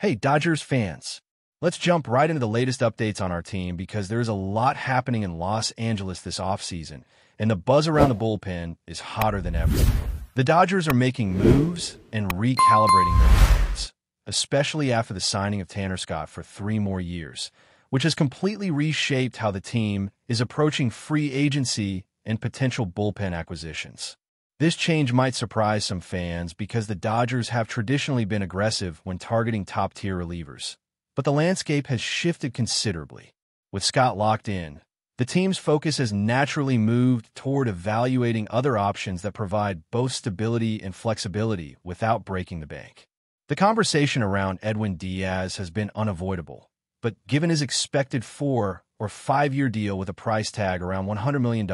Hey, Dodgers fans. Let's jump right into the latest updates on our team because there's a lot happening in Los Angeles this offseason, and the buzz around the bullpen is hotter than ever. The Dodgers are making moves and recalibrating their plans, especially after the signing of Tanner Scott for 3 more years, which has completely reshaped how the team is approaching free agency and potential bullpen acquisitions. This change might surprise some fans because the Dodgers have traditionally been aggressive when targeting top-tier relievers. But the landscape has shifted considerably. With Scott locked in, the team's focus has naturally moved toward evaluating other options that provide both stability and flexibility without breaking the bank. The conversation around Edwin Diaz has been unavoidable, but given his expected 4- or 5-year deal with a price tag around $100 million,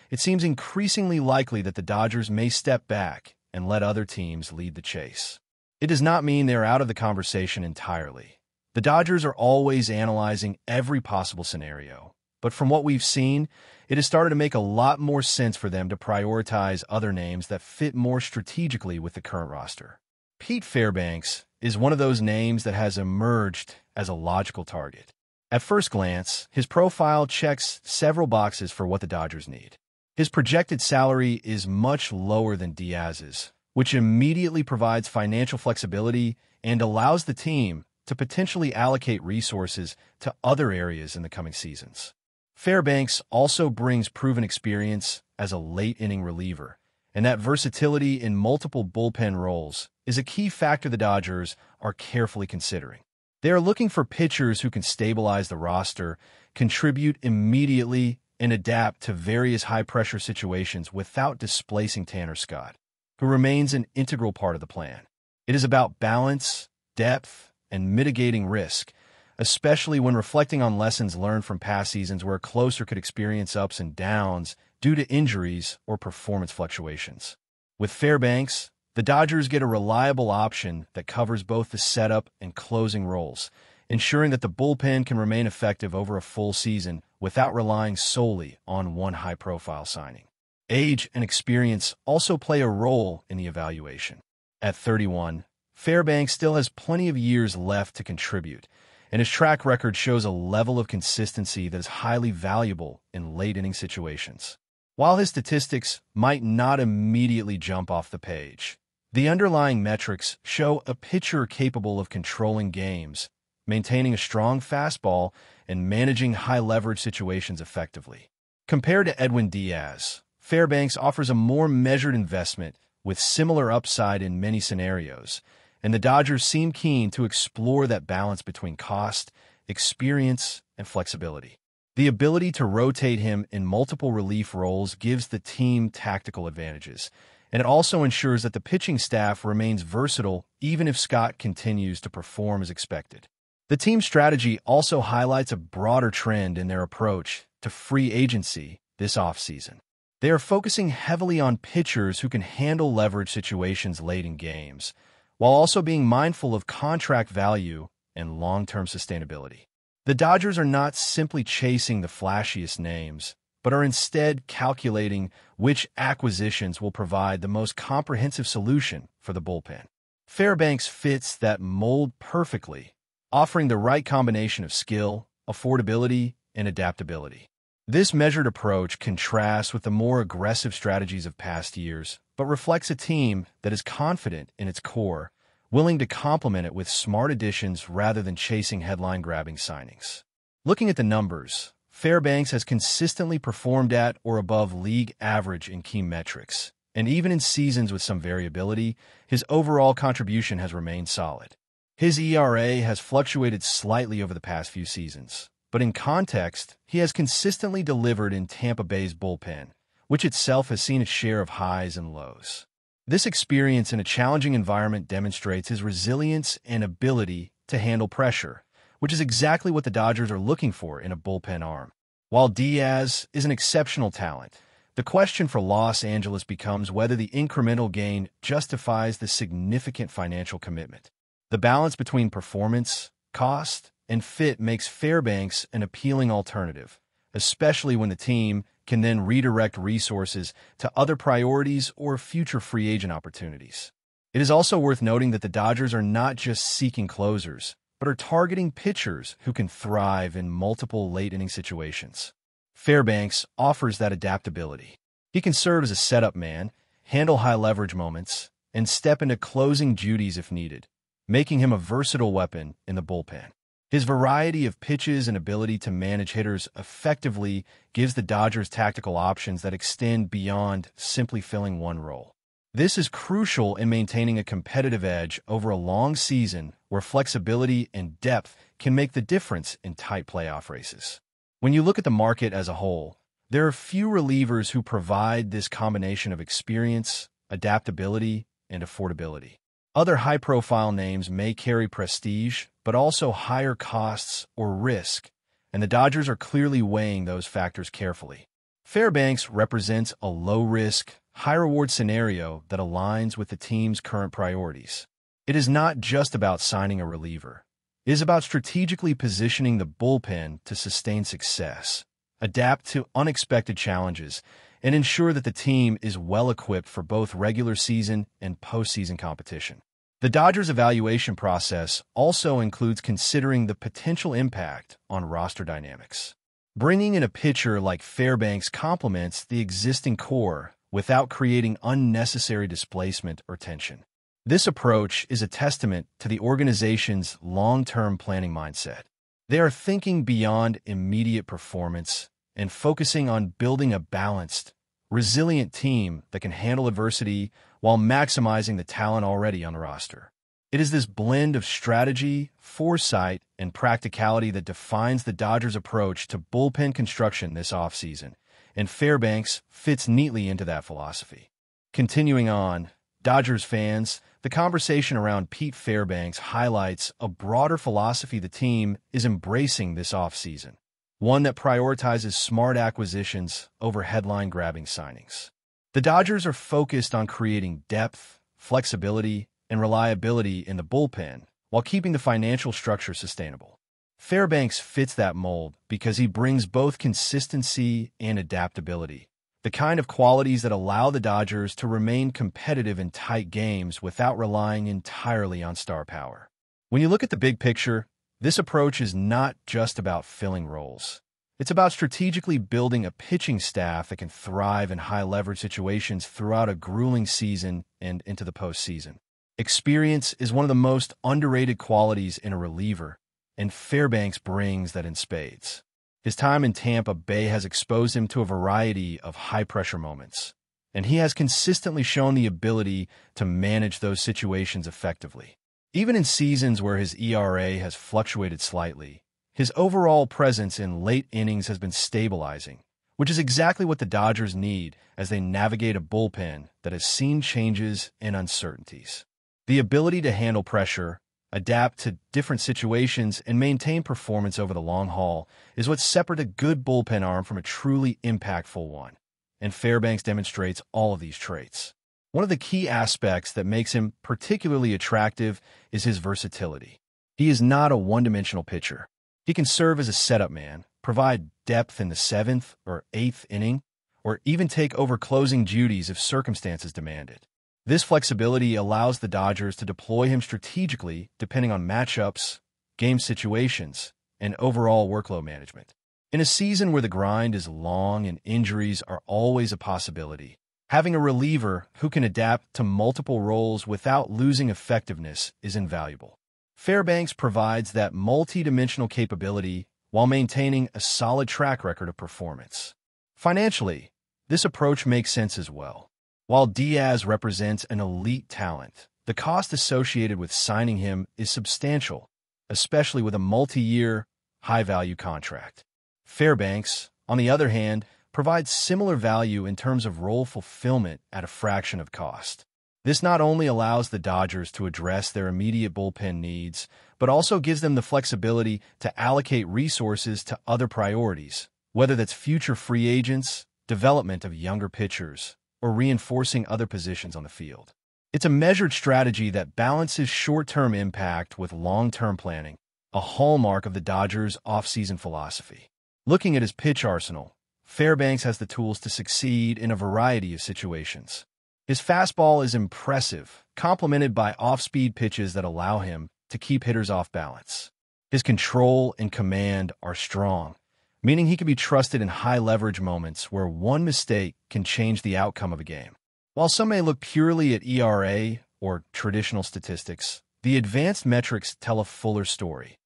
it seems increasingly likely that the Dodgers may step back and let other teams lead the chase. It does not mean they're out of the conversation entirely. The Dodgers are always analyzing every possible scenario, but from what we've seen, it has started to make a lot more sense for them to prioritize other names that fit more strategically with the current roster. Pete Fairbanks is one of those names that has emerged as a logical target. At first glance, his profile checks several boxes for what the Dodgers need. His projected salary is much lower than Diaz's, which immediately provides financial flexibility and allows the team to potentially allocate resources to other areas in the coming seasons. Fairbanks also brings proven experience as a late-inning reliever, and that versatility in multiple bullpen roles is a key factor the Dodgers are carefully considering. They are looking for pitchers who can stabilize the roster, contribute immediately, and adapt to various high-pressure situations without displacing Tanner Scott, who remains an integral part of the plan. It is about balance, depth, and mitigating risk, especially when reflecting on lessons learned from past seasons where a closer could experience ups and downs due to injuries or performance fluctuations. With Fairbanks, the Dodgers get a reliable option that covers both the setup and closing roles, ensuring that the bullpen can remain effective over a full season without relying solely on one high-profile signing. Age and experience also play a role in the evaluation. At 31, Fairbanks still has plenty of years left to contribute, and his track record shows a level of consistency that is highly valuable in late-inning situations. While his statistics might not immediately jump off the page, the underlying metrics show a pitcher capable of controlling games, maintaining a strong fastball, and managing high-leverage situations effectively. Compared to Edwin Diaz, Fairbanks offers a more measured investment with similar upside in many scenarios, and the Dodgers seem keen to explore that balance between cost, experience, and flexibility. The ability to rotate him in multiple relief roles gives the team tactical advantages, and it also ensures that the pitching staff remains versatile even if Scott continues to perform as expected. The team strategy also highlights a broader trend in their approach to free agency this offseason. They are focusing heavily on pitchers who can handle leverage situations late in games, while also being mindful of contract value and long-term sustainability. The Dodgers are not simply chasing the flashiest names, but are instead calculating which acquisitions will provide the most comprehensive solution for the bullpen. Fairbanks fits that mold perfectly, offering the right combination of skill, affordability, and adaptability. This measured approach contrasts with the more aggressive strategies of past years, but reflects a team that is confident in its core, willing to complement it with smart additions rather than chasing headline-grabbing signings. Looking at the numbers, Fairbanks has consistently performed at or above league average in key metrics, and even in seasons with some variability, his overall contribution has remained solid. His ERA has fluctuated slightly over the past few seasons, but in context, he has consistently delivered in Tampa Bay's bullpen, which itself has seen its share of highs and lows. This experience in a challenging environment demonstrates his resilience and ability to handle pressure, which is exactly what the Dodgers are looking for in a bullpen arm. While Diaz is an exceptional talent, the question for Los Angeles becomes whether the incremental gain justifies the significant financial commitment. The balance between performance, cost, and fit makes Fairbanks an appealing alternative, especially when the team can then redirect resources to other priorities or future free agent opportunities. It is also worth noting that the Dodgers are not just seeking closers, but are targeting pitchers who can thrive in multiple late-inning situations. Fairbanks offers that adaptability. He can serve as a setup man, handle high-leverage moments, and step into closing duties if needed, making him a versatile weapon in the bullpen. His variety of pitches and ability to manage hitters effectively gives the Dodgers tactical options that extend beyond simply filling one role. This is crucial in maintaining a competitive edge over a long season where flexibility and depth can make the difference in tight playoff races. When you look at the market as a whole, there are few relievers who provide this combination of experience, adaptability, and affordability. Other high-profile names may carry prestige, but also higher costs or risk, and the Dodgers are clearly weighing those factors carefully. Fairbanks represents a low-risk, high-reward scenario that aligns with the team's current priorities. It is not just about signing a reliever. It is about strategically positioning the bullpen to sustain success, adapt to unexpected challenges, and ensure that the team is well-equipped for both regular season and postseason competition. The Dodgers' evaluation process also includes considering the potential impact on roster dynamics. Bringing in a pitcher like Fairbanks complements the existing core without creating unnecessary displacement or tension. This approach is a testament to the organization's long-term planning mindset. They are thinking beyond immediate performance and focusing on building a balanced, resilient team that can handle adversity while maximizing the talent already on the roster. It is this blend of strategy, foresight, and practicality that defines the Dodgers' approach to bullpen construction this offseason, and Fairbanks fits neatly into that philosophy. Continuing on, Dodgers fans, the conversation around Pete Fairbanks highlights a broader philosophy the team is embracing this offseason, one that prioritizes smart acquisitions over headline-grabbing signings. The Dodgers are focused on creating depth, flexibility, and reliability in the bullpen while keeping the financial structure sustainable. Fairbanks fits that mold because he brings both consistency and adaptability, the kind of qualities that allow the Dodgers to remain competitive in tight games without relying entirely on star power. When you look at the big picture, this approach is not just about filling roles. It's about strategically building a pitching staff that can thrive in high-leverage situations throughout a grueling season and into the postseason. Experience is one of the most underrated qualities in a reliever, and Fairbanks brings that in spades. His time in Tampa Bay has exposed him to a variety of high-pressure moments, and he has consistently shown the ability to manage those situations effectively. Even in seasons where his ERA has fluctuated slightly, his overall presence in late innings has been stabilizing, which is exactly what the Dodgers need as they navigate a bullpen that has seen changes and uncertainties. The ability to handle pressure, adapt to different situations, and maintain performance over the long haul is what separates a good bullpen arm from a truly impactful one, and Fairbanks demonstrates all of these traits. One of the key aspects that makes him particularly attractive is his versatility. He is not a one-dimensional pitcher. He can serve as a setup man, provide depth in the 7th or 8th inning, or even take over closing duties if circumstances demand it. This flexibility allows the Dodgers to deploy him strategically depending on matchups, game situations, and overall workload management. In a season where the grind is long and injuries are always a possibility, having a reliever who can adapt to multiple roles without losing effectiveness is invaluable. Fairbanks provides that multi-dimensional capability while maintaining a solid track record of performance. Financially, this approach makes sense as well. While Diaz represents an elite talent, the cost associated with signing him is substantial, especially with a multi-year, high-value contract. Fairbanks, on the other hand, provides similar value in terms of role fulfillment at a fraction of cost. This not only allows the Dodgers to address their immediate bullpen needs, but also gives them the flexibility to allocate resources to other priorities, whether that's future free agents, development of younger pitchers, or reinforcing other positions on the field. It's a measured strategy that balances short-term impact with long-term planning, a hallmark of the Dodgers' offseason philosophy. Looking at his pitch arsenal, Fairbanks has the tools to succeed in a variety of situations. His fastball is impressive, complemented by off-speed pitches that allow him to keep hitters off balance. His control and command are strong, meaning he can be trusted in high-leverage moments where one mistake can change the outcome of a game. While some may look purely at ERA or traditional statistics, the advanced metrics tell a fuller story.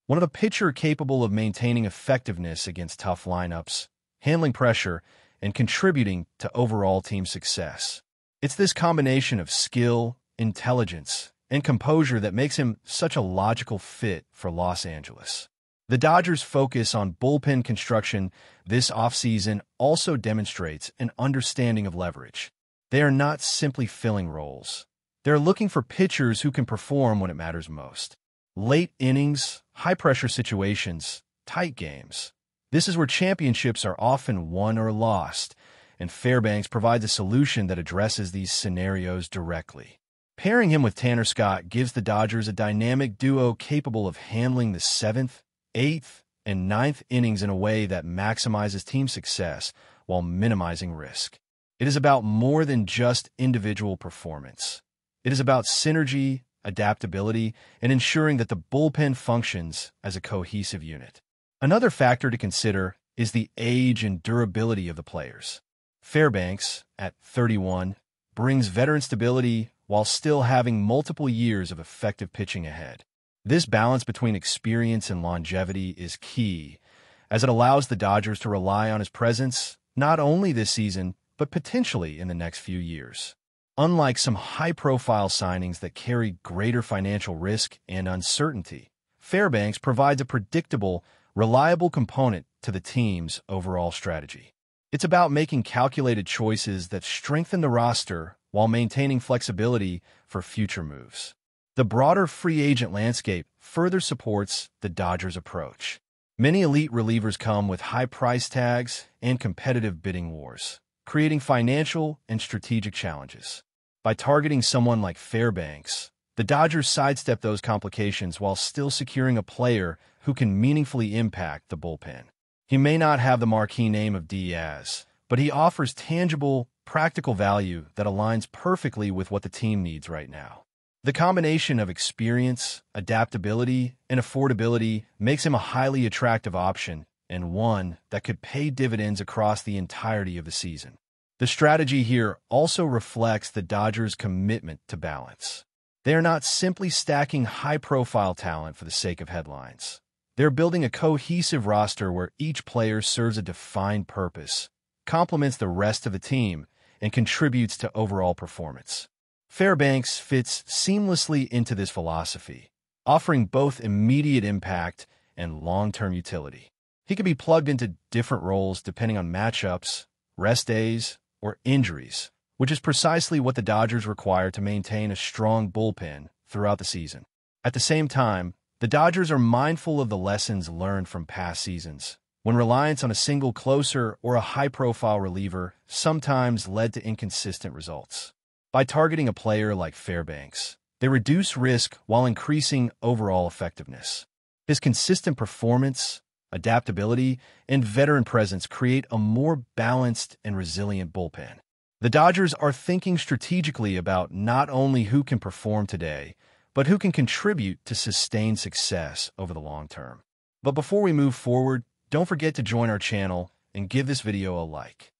One of a pitcher capable of maintaining effectiveness against tough lineups, handling pressure, and contributing to overall team success. It's this combination of skill, intelligence, and composure that makes him such a logical fit for Los Angeles. The Dodgers' focus on bullpen construction this offseason also demonstrates an understanding of leverage. They are not simply filling roles. They're looking for pitchers who can perform when it matters most. Late innings, high-pressure situations, tight games. This is where championships are often won or lost, and Fairbanks provides a solution that addresses these scenarios directly. Pairing him with Tanner Scott gives the Dodgers a dynamic duo capable of handling the 7th, 8th, and 9th innings in a way that maximizes team success while minimizing risk. It is about more than just individual performance. It is about synergy, adaptability, and ensuring that the bullpen functions as a cohesive unit. Another factor to consider is the age and durability of the players. Fairbanks, at 31, brings veteran stability while still having multiple years of effective pitching ahead. This balance between experience and longevity is key, as it allows the Dodgers to rely on his presence not only this season, but potentially in the next few years. Unlike some high-profile signings that carry greater financial risk and uncertainty, Fairbanks provides a predictable, reliable component to the team's overall strategy. It's about making calculated choices that strengthen the roster while maintaining flexibility for future moves. The broader free agent landscape further supports the Dodgers' approach. Many elite relievers come with high price tags and competitive bidding wars, creating financial and strategic challenges. By targeting someone like Fairbanks, the Dodgers sidestep those complications while still securing a player who can meaningfully impact the bullpen. He may not have the marquee name of Diaz, but he offers tangible, practical value that aligns perfectly with what the team needs right now. The combination of experience, adaptability, and affordability makes him a highly attractive option and one that could pay dividends across the entirety of the season. The strategy here also reflects the Dodgers' commitment to balance. They are not simply stacking high-profile talent for the sake of headlines. They're building a cohesive roster where each player serves a defined purpose, complements the rest of the team, and contributes to overall performance. Fairbanks fits seamlessly into this philosophy, offering both immediate impact and long-term utility. He can be plugged into different roles depending on matchups, rest days, or injuries, which is precisely what the Dodgers require to maintain a strong bullpen throughout the season. At the same time, the Dodgers are mindful of the lessons learned from past seasons, when reliance on a single closer or a high-profile reliever sometimes led to inconsistent results. By targeting a player like Fairbanks, they reduce risk while increasing overall effectiveness. His consistent performance, adaptability, and veteran presence create a more balanced and resilient bullpen. The Dodgers are thinking strategically about not only who can perform today, but who can contribute to sustained success over the long term. But before we move forward, don't forget to join our channel and give this video a like.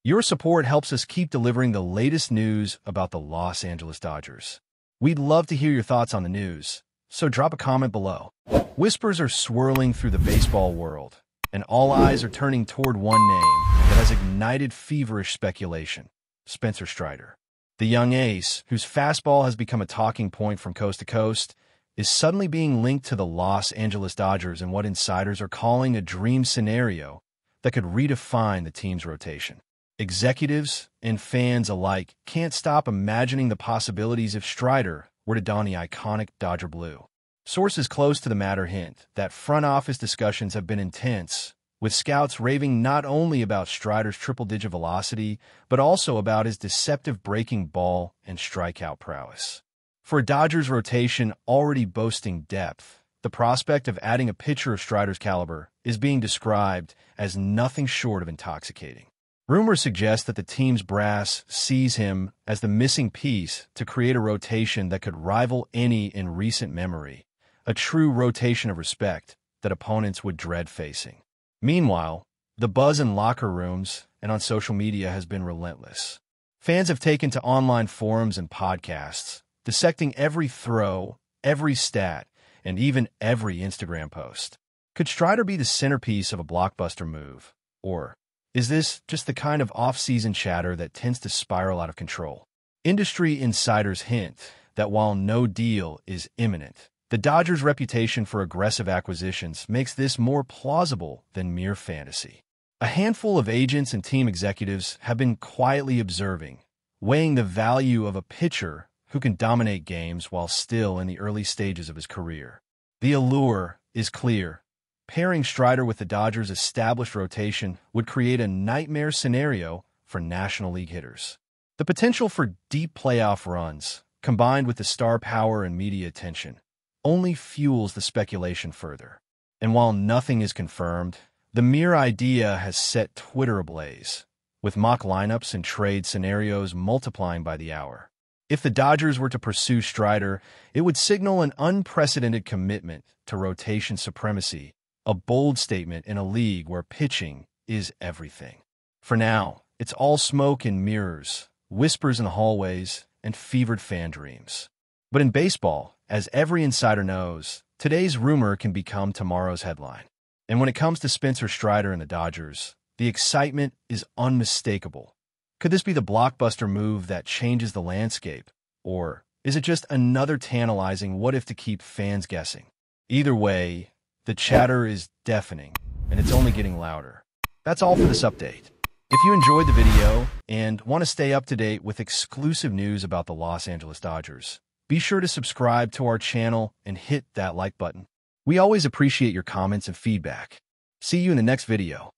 Your support helps us keep delivering the latest news about the Los Angeles Dodgers. We'd love to hear your thoughts on the news, so drop a comment below. Whispers are swirling through the baseball world, and all eyes are turning toward one name that has ignited feverish speculation: Spencer Strider. The young ace, whose fastball has become a talking point from coast to coast, is suddenly being linked to the Los Angeles Dodgers in what insiders are calling a dream scenario that could redefine the team's rotation. Executives and fans alike can't stop imagining the possibilities if Strider were to don the iconic Dodger blue. Sources close to the matter hint that front office discussions have been intense, with scouts raving not only about Strider's triple-digit velocity, but also about his deceptive breaking ball and strikeout prowess. For a Dodgers rotation already boasting depth, the prospect of adding a pitcher of Strider's caliber is being described as nothing short of intoxicating. Rumors suggest that the team's brass sees him as the missing piece to create a rotation that could rival any in recent memory, a true rotation of respect that opponents would dread facing. Meanwhile, the buzz in locker rooms and on social media has been relentless. Fans have taken to online forums and podcasts, dissecting every throw, every stat, and even every Instagram post. Could Strider be the centerpiece of a blockbuster move? Or is this just the kind of off-season chatter that tends to spiral out of control? Industry insiders hint that while no deal is imminent, the Dodgers' reputation for aggressive acquisitions makes this more plausible than mere fantasy. A handful of agents and team executives have been quietly observing, weighing the value of a pitcher who can dominate games while still in the early stages of his career. The allure is clear. Pairing Strider with the Dodgers' established rotation would create a nightmare scenario for National League hitters. The potential for deep playoff runs, combined with the star power and media attention, only fuels the speculation further. And while nothing is confirmed, the mere idea has set Twitter ablaze, with mock lineups and trade scenarios multiplying by the hour. If the Dodgers were to pursue Strider, it would signal an unprecedented commitment to rotation supremacy, a bold statement in a league where pitching is everything. For now, it's all smoke and mirrors, whispers in the hallways, and fevered fan dreams. But in baseball, as every insider knows, today's rumor can become tomorrow's headline. And when it comes to Spencer Strider and the Dodgers, the excitement is unmistakable. Could this be the blockbuster move that changes the landscape? Or is it just another tantalizing what-if to keep fans guessing? Either way, the chatter is deafening, and it's only getting louder. That's all for this update. If you enjoyed the video and want to stay up to date with exclusive news about the Los Angeles Dodgers, be sure to subscribe to our channel and hit that like button. We always appreciate your comments and feedback. See you in the next video.